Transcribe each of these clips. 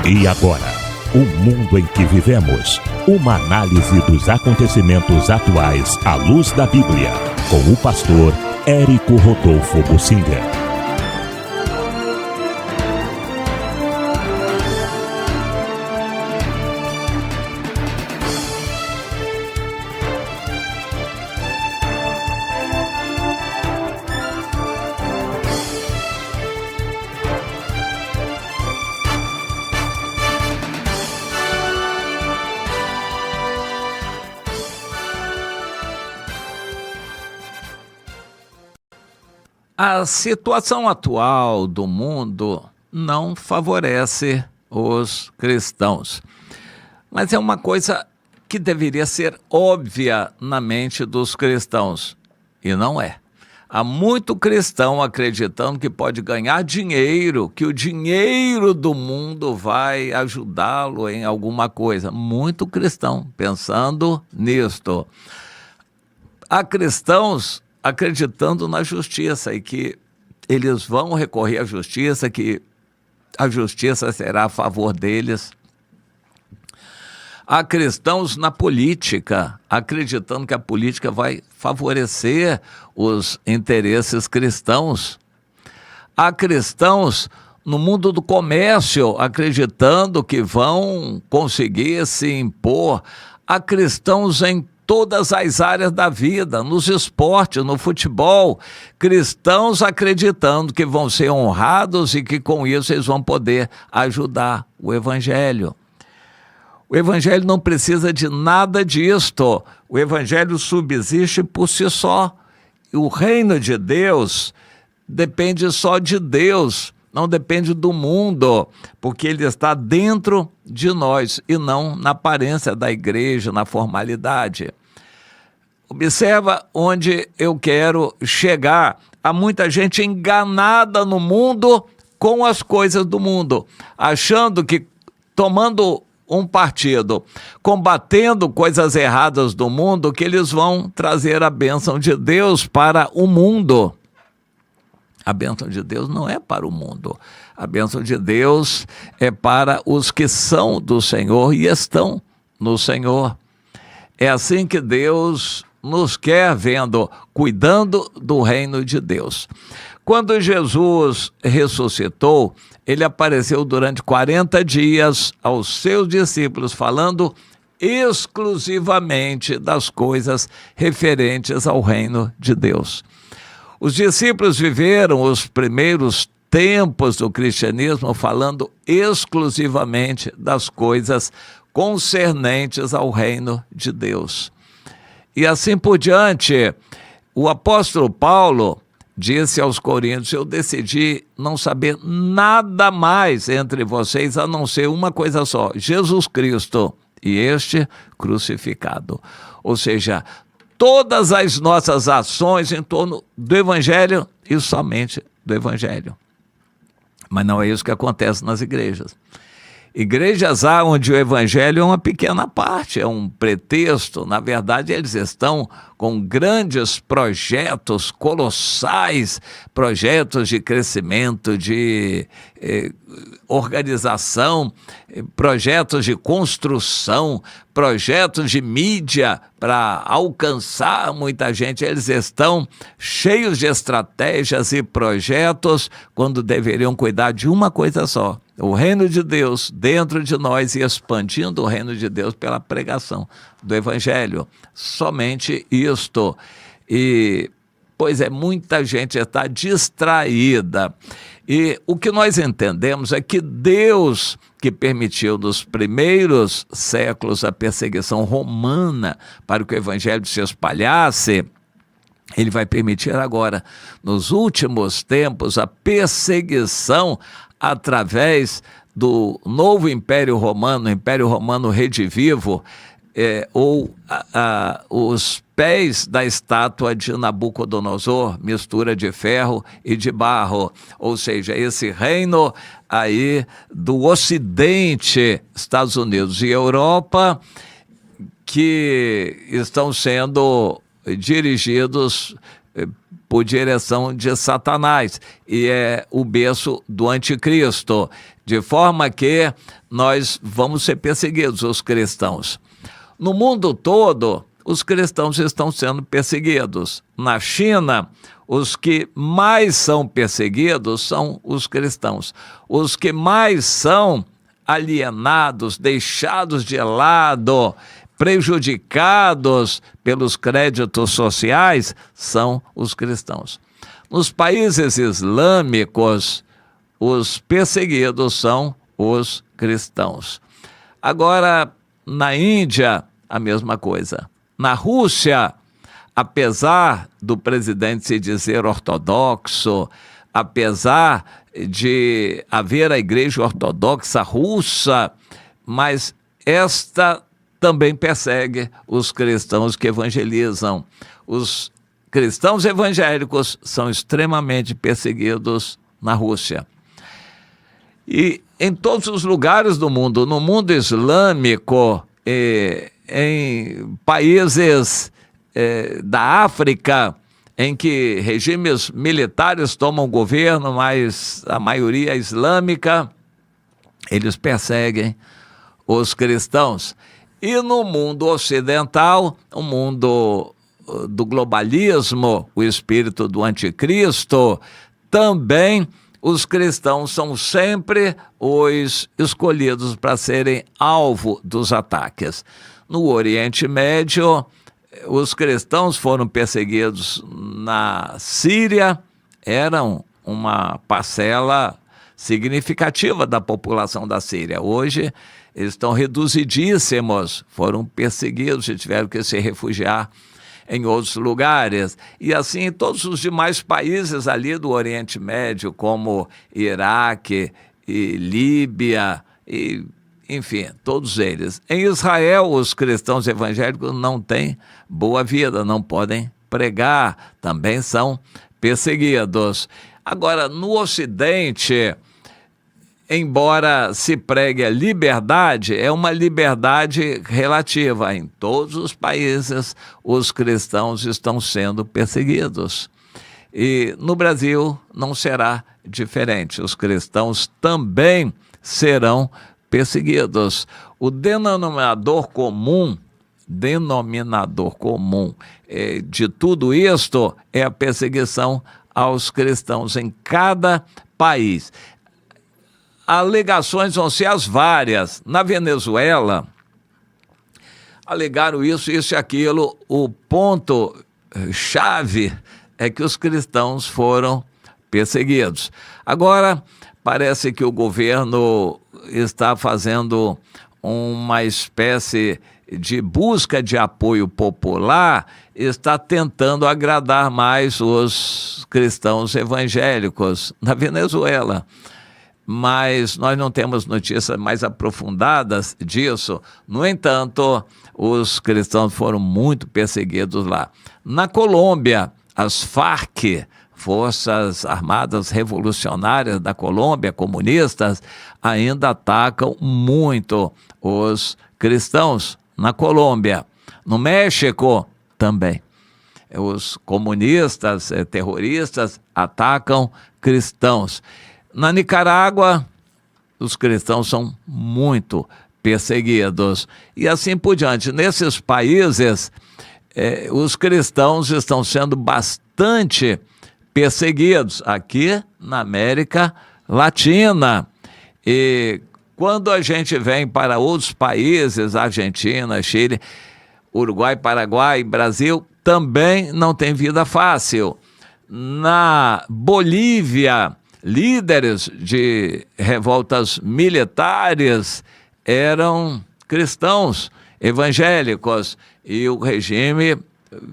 E agora, o mundo em que vivemos. Uma análise dos acontecimentos atuais à luz da Bíblia. Com o pastor Érico Rodolfo Bussinger. A situação atual do mundo não favorece os cristãos, mas é uma coisa que deveria ser óbvia na mente dos cristãos, e não é. Há muito cristão acreditando que pode ganhar dinheiro, que o dinheiro do mundo vai ajudá-lo em alguma coisa. Muito cristão pensando nisto. Há cristãos acreditando na justiça e que eles vão recorrer à justiça, que a justiça será a favor deles. Há cristãos na política, acreditando que a política vai favorecer os interesses cristãos. Há cristãos no mundo do comércio, acreditando que vão conseguir se impor. Há cristãos em todas as áreas da vida, nos esportes, no futebol, cristãos acreditando que vão ser honrados e que com isso eles vão poder ajudar o Evangelho. O Evangelho não precisa de nada disto, o Evangelho subsiste por si só. O reino de Deus depende só de Deus, não depende do mundo, porque ele está dentro de nós e não na aparência da igreja, na formalidade. Observa onde eu quero chegar. Há muita gente enganada no mundo com as coisas do mundo, achando que tomando um partido, combatendo coisas erradas do mundo, que eles vão trazer a bênção de Deus para o mundo. A bênção de Deus não é para o mundo. A bênção de Deus é para os que são do Senhor e estão no Senhor. É assim que Deus nos quer vendo, cuidando do reino de Deus. Quando Jesus ressuscitou, ele apareceu durante 40 dias aos seus discípulos, falando exclusivamente das coisas referentes ao reino de Deus. Os discípulos viveram os primeiros tempos do cristianismo falando exclusivamente das coisas concernentes ao reino de Deus. E assim por diante, o apóstolo Paulo disse aos Coríntios: eu decidi não saber nada mais entre vocês a não ser uma coisa só, Jesus Cristo e este crucificado. Ou seja, todas as nossas ações em torno do Evangelho e somente do Evangelho. Mas não é isso que acontece nas igrejas. Igrejas há onde o Evangelho é uma pequena parte, é um pretexto. Na verdade, eles estão com grandes projetos colossais, projetos de crescimento, de organização, projetos de construção, projetos de mídia para alcançar muita gente. Eles estão cheios de estratégias e projetos quando deveriam cuidar de uma coisa só: o reino de Deus dentro de nós e expandindo o reino de Deus pela pregação do Evangelho. Somente isto. E, pois é, muita gente está distraída. E o que nós entendemos é que Deus, que permitiu nos primeiros séculos a perseguição romana para que o Evangelho se espalhasse, ele vai permitir agora, nos últimos tempos, a perseguição através do novo Império Romano redivivo, ou os pés da estátua de Nabucodonosor, mistura de ferro e de barro, ou seja, esse reino aí do Ocidente, Estados Unidos e Europa, que estão sendo dirigidos por direção de Satanás e é o berço do anticristo, de forma que nós vamos ser perseguidos, os cristãos. No mundo todo, os cristãos estão sendo perseguidos. Na China, os que mais são perseguidos são os cristãos. Os que mais são alienados, deixados de lado, prejudicados pelos créditos sociais são os cristãos. Nos países islâmicos, os perseguidos são os cristãos. Agora, na Índia, a mesma coisa. Na Rússia, apesar do presidente se dizer ortodoxo, apesar de haver a igreja ortodoxa russa, mas esta também persegue os cristãos que evangelizam. Os cristãos evangélicos são extremamente perseguidos na Rússia. E em todos os lugares do mundo, no mundo islâmico, em países da África, em que regimes militares tomam governo, mas a maioria é islâmica, eles perseguem os cristãos. E no mundo ocidental, o mundo do globalismo, o espírito do anticristo, também os cristãos são sempre os escolhidos para serem alvo dos ataques. No Oriente Médio, os cristãos foram perseguidos na Síria, eram uma parcela significativa da população da Síria. Hoje, eles estão reduzidíssimos, foram perseguidos e tiveram que se refugiar em outros lugares. E assim, em todos os demais países ali do Oriente Médio, como Iraque e Líbia, e, enfim, todos eles. Em Israel, os cristãos evangélicos não têm boa vida, não podem pregar, também são perseguidos. Agora, no Ocidente, embora se pregue a liberdade, é uma liberdade relativa. Em todos os países, os cristãos estão sendo perseguidos. E no Brasil não será diferente. Os cristãos também serão perseguidos. O denominador comum de tudo isto é a perseguição aos cristãos em cada país. Alegações vão ser as várias. Na Venezuela, alegaram isso e aquilo. O ponto-chave é que os cristãos foram perseguidos. Agora, parece que o governo está fazendo uma espécie de busca de apoio popular, está tentando agradar mais os cristãos evangélicos na Venezuela. Mas nós não temos notícias mais aprofundadas disso. No entanto, os cristãos foram muito perseguidos lá. Na Colômbia, as Farc, Forças Armadas Revolucionárias da Colômbia, comunistas, ainda atacam muito os cristãos na Colômbia. No México, também. Os comunistas, terroristas, atacam cristãos. Na Nicarágua, os cristãos são muito perseguidos. E assim por diante. Nesses países, os cristãos estão sendo bastante perseguidos. Aqui na América Latina. E quando a gente vem para outros países, Argentina, Chile, Uruguai, Paraguai, Brasil, também não tem vida fácil. Na Bolívia, líderes de revoltas militares eram cristãos evangélicos e o regime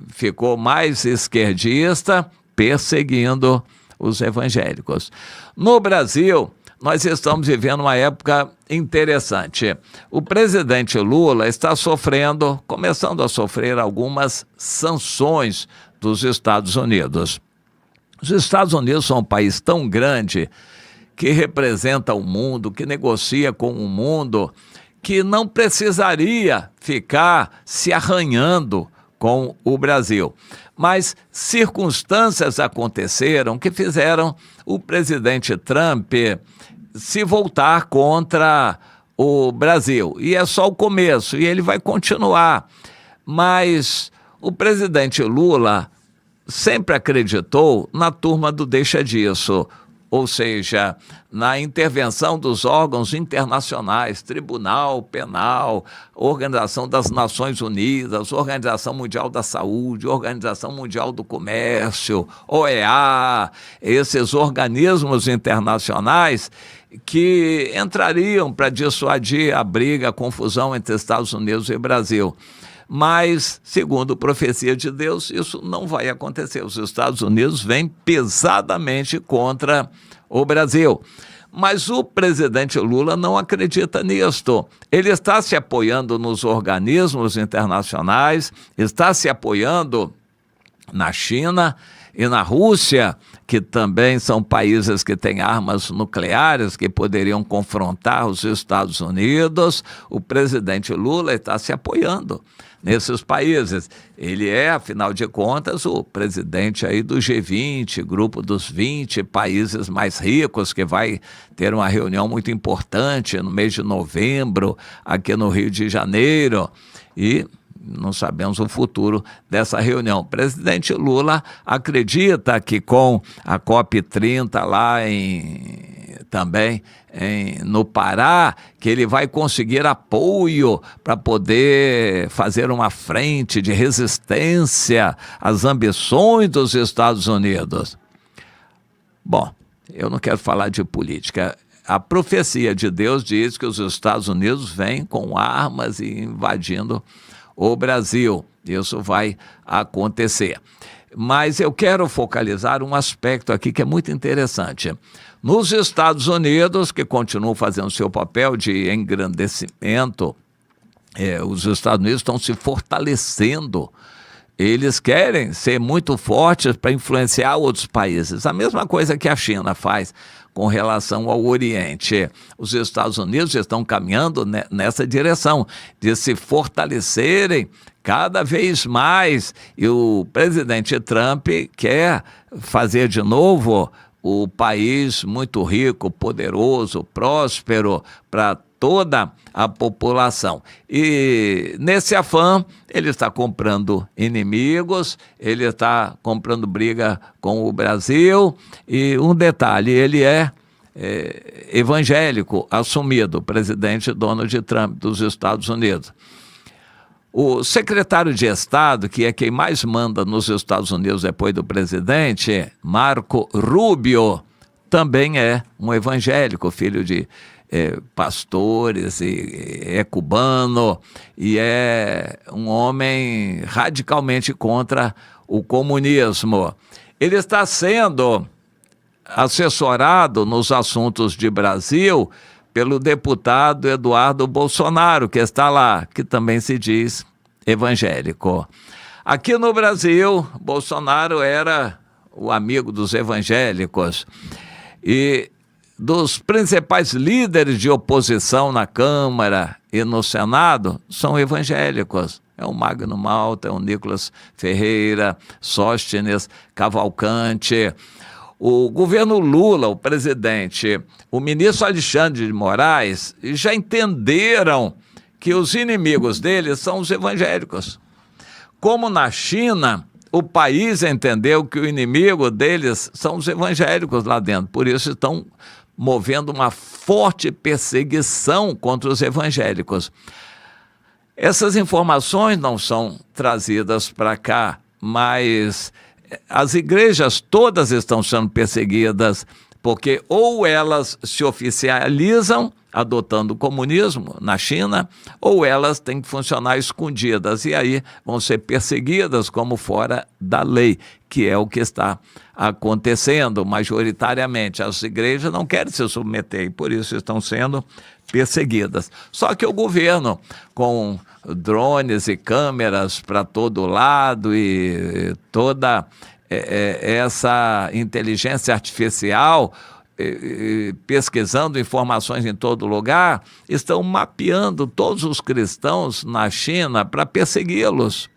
ficou mais esquerdista, perseguindo os evangélicos. No Brasil, nós estamos vivendo uma época interessante. O presidente Lula está começando a sofrer algumas sanções dos Estados Unidos. Os Estados Unidos são um país tão grande que representa o mundo, que negocia com o mundo, que não precisaria ficar se arranhando com o Brasil. Mas circunstâncias aconteceram que fizeram o presidente Trump se voltar contra o Brasil. E é só o começo, e ele vai continuar. Mas o presidente Lula sempre acreditou na turma do deixa disso, ou seja, na intervenção dos órgãos internacionais, Tribunal Penal, Organização das Nações Unidas, Organização Mundial da Saúde, Organização Mundial do Comércio, OEA, esses organismos internacionais que entrariam para dissuadir a briga, a confusão entre Estados Unidos e Brasil. Mas, segundo profecia de Deus, isso não vai acontecer. Os Estados Unidos vêm pesadamente contra o Brasil. Mas o presidente Lula não acredita nisto. Ele está se apoiando nos organismos internacionais, está se apoiando na China e na Rússia, que também são países que têm armas nucleares que poderiam confrontar os Estados Unidos. O presidente Lula está se apoiando nesses países. Ele é, afinal de contas, o presidente aí do G20, grupo dos 20 países mais ricos, que vai ter uma reunião muito importante no mês de novembro, aqui no Rio de Janeiro, e não sabemos o futuro dessa reunião. O presidente Lula acredita que com a COP30 lá no Pará, que ele vai conseguir apoio para poder fazer uma frente de resistência às ambições dos Estados Unidos. Bom, eu não quero falar de política. A profecia de Deus diz que os Estados Unidos vêm com armas e invadindo o Brasil. Isso vai acontecer. Mas eu quero focalizar um aspecto aqui que é muito interessante. Nos Estados Unidos, que continuam fazendo seu papel de engrandecimento, os Estados Unidos estão se fortalecendo. Eles querem ser muito fortes para influenciar outros países. A mesma coisa que a China faz com relação ao Oriente. Os Estados Unidos estão caminhando nessa direção, de se fortalecerem cada vez mais. E o presidente Trump quer fazer de novo o país muito rico, poderoso, próspero para toda a população. E nesse afã, ele está comprando inimigos, ele está comprando briga com o Brasil. E um detalhe, ele é evangélico assumido, o presidente Donald Trump dos Estados Unidos. O secretário de Estado, que é quem mais manda nos Estados Unidos depois do presidente, Marco Rubio, também é um evangélico, filho de pastores, e é cubano, e é um homem radicalmente contra o comunismo. Ele está sendo assessorado nos assuntos de Brasil pelo deputado Eduardo Bolsonaro, que está lá, que também se diz evangélico. Aqui no Brasil, Bolsonaro era o amigo dos evangélicos, e dos principais líderes de oposição na Câmara e no Senado são evangélicos. É o Magno Malta, é o Nicolas Ferreira, Sóstenes, Cavalcante. O governo Lula, o presidente, o ministro Alexandre de Moraes já entenderam que os inimigos deles são os evangélicos. Como na China, o país entendeu que o inimigo deles são os evangélicos lá dentro. Por isso estão movendo uma forte perseguição contra os evangélicos. Essas informações não são trazidas para cá, mas as igrejas todas estão sendo perseguidas, porque ou elas se oficializam adotando o comunismo na China, ou elas têm que funcionar escondidas, e aí vão ser perseguidas como fora da lei, que é o que está acontecendo majoritariamente. As igrejas não querem se submeter e por isso estão sendo perseguidas. Só que o governo, com drones e câmeras para todo lado e toda essa inteligência artificial, pesquisando informações em todo lugar, estão mapeando todos os cristãos na China para persegui-los.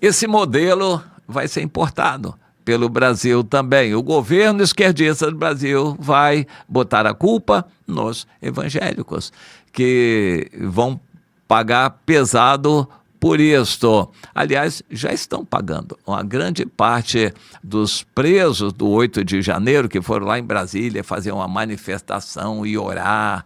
Esse modelo vai ser importado pelo Brasil também. O governo esquerdista do Brasil vai botar a culpa nos evangélicos, que vão pagar pesado por isto. Aliás, já estão pagando. Uma grande parte dos presos do 8 de janeiro, que foram lá em Brasília fazer uma manifestação e orar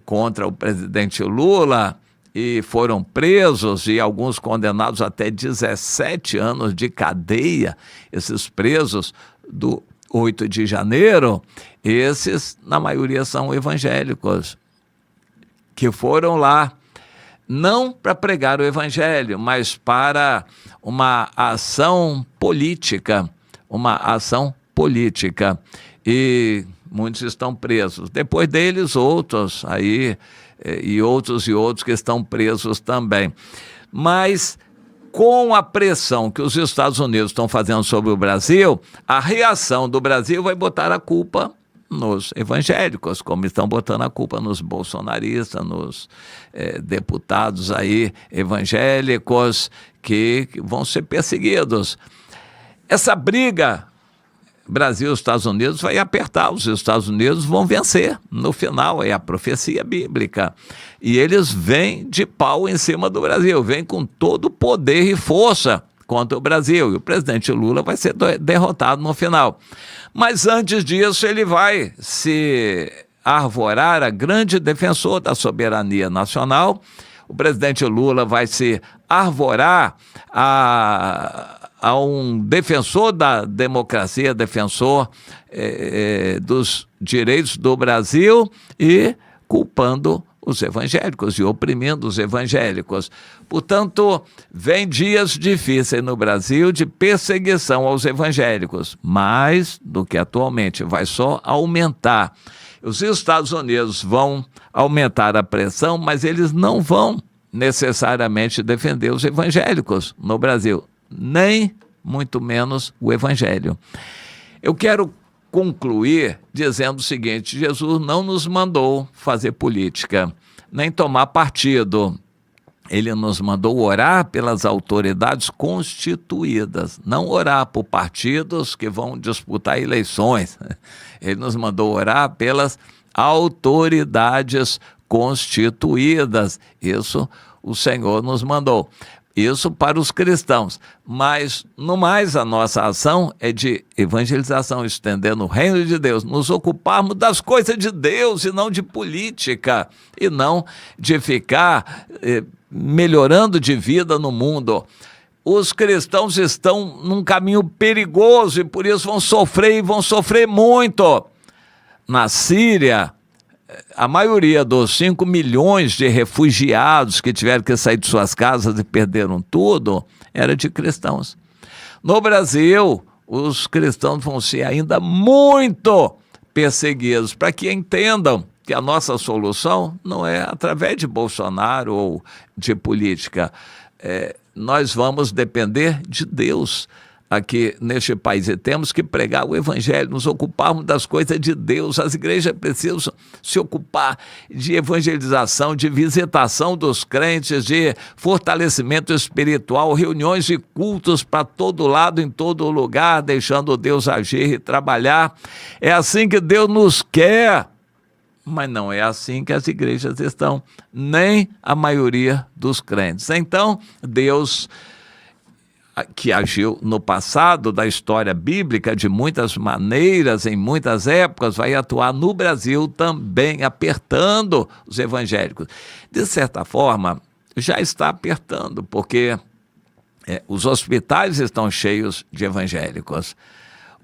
contra o presidente Lula, e foram presos e alguns condenados até 17 anos de cadeia, esses presos do 8 de janeiro, esses, na maioria, são evangélicos, que foram lá não para pregar o evangelho, mas para uma ação política, e muitos estão presos. Depois deles, outros aí, e outros que estão presos também. Mas, com a pressão que os Estados Unidos estão fazendo sobre o Brasil, a reação do Brasil vai botar a culpa nos evangélicos, como estão botando a culpa nos bolsonaristas, nos deputados aí evangélicos que vão ser perseguidos. Essa briga Brasil e Estados Unidos vai apertar, os Estados Unidos vão vencer. No final, é a profecia bíblica. E eles vêm de pau em cima do Brasil, vêm com todo o poder e força contra o Brasil. E o presidente Lula vai ser derrotado no final. Mas antes disso, ele vai se arvorar a grande defensor da soberania nacional. O presidente Lula vai se arvorar a um defensor da democracia, defensor dos direitos do Brasil e culpando os evangélicos e oprimindo os evangélicos. Portanto, vem dias difíceis no Brasil de perseguição aos evangélicos, mais do que atualmente, vai só aumentar. Os Estados Unidos vão aumentar a pressão, mas eles não vão necessariamente defender os evangélicos no Brasil, nem muito menos o evangelho. Eu quero concluir dizendo o seguinte: Jesus não nos mandou fazer política, nem tomar partido. Ele nos mandou orar pelas autoridades constituídas, não orar por partidos que vão disputar eleições. Ele nos mandou orar pelas autoridades constituídas. Isso o Senhor nos mandou. Isso para os cristãos, mas no mais a nossa ação é de evangelização, estendendo o reino de Deus, nos ocuparmos das coisas de Deus e não de política, e não de ficar melhorando de vida no mundo. Os cristãos estão num caminho perigoso e por isso vão sofrer muito. Na Síria, a maioria dos 5 milhões de refugiados que tiveram que sair de suas casas e perderam tudo, era de cristãos. No Brasil, os cristãos vão ser ainda muito perseguidos, para que entendam que a nossa solução não é através de Bolsonaro ou de política. Nós vamos depender de Deus aqui neste país, e temos que pregar o evangelho, nos ocuparmos das coisas de Deus. As igrejas precisam se ocupar de evangelização, de visitação dos crentes, de fortalecimento espiritual, reuniões de cultos para todo lado, em todo lugar, deixando Deus agir e trabalhar. É assim que Deus nos quer, mas não é assim que as igrejas estão, nem a maioria dos crentes. Então, Deus, que agiu no passado da história bíblica de muitas maneiras, em muitas épocas, vai atuar no Brasil também, apertando os evangélicos. De certa forma, já está apertando, porque os hospitais estão cheios de evangélicos,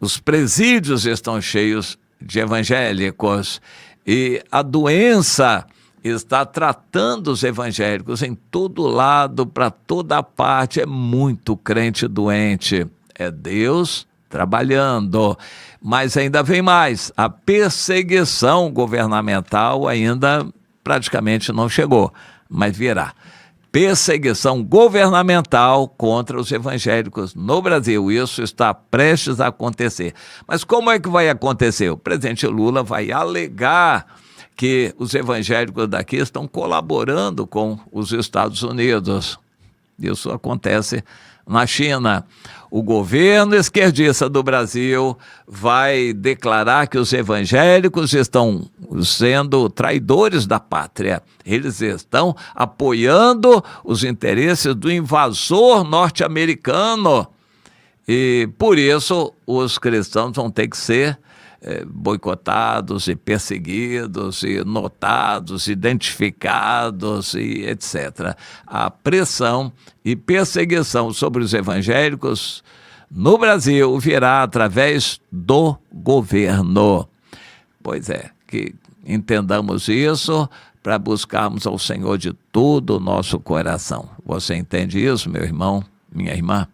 os presídios estão cheios de evangélicos, e a doença está tratando os evangélicos em todo lado, para toda parte. É muito crente doente. É Deus trabalhando. Mas ainda vem mais. A perseguição governamental ainda praticamente não chegou, mas virá. Perseguição governamental contra os evangélicos no Brasil. Isso está prestes a acontecer. Mas como é que vai acontecer? O presidente Lula vai alegar que os evangélicos daqui estão colaborando com os Estados Unidos. Isso acontece na China. O governo esquerdista do Brasil vai declarar que os evangélicos estão sendo traidores da pátria. Eles estão apoiando os interesses do invasor norte-americano. E por isso os cristãos vão ter que ser boicotados e perseguidos e notados, identificados e etc. A pressão e perseguição sobre os evangélicos no Brasil virá através do governo. Pois é, que entendamos isso para buscarmos ao Senhor de todo o nosso coração. Você entende isso, meu irmão, minha irmã?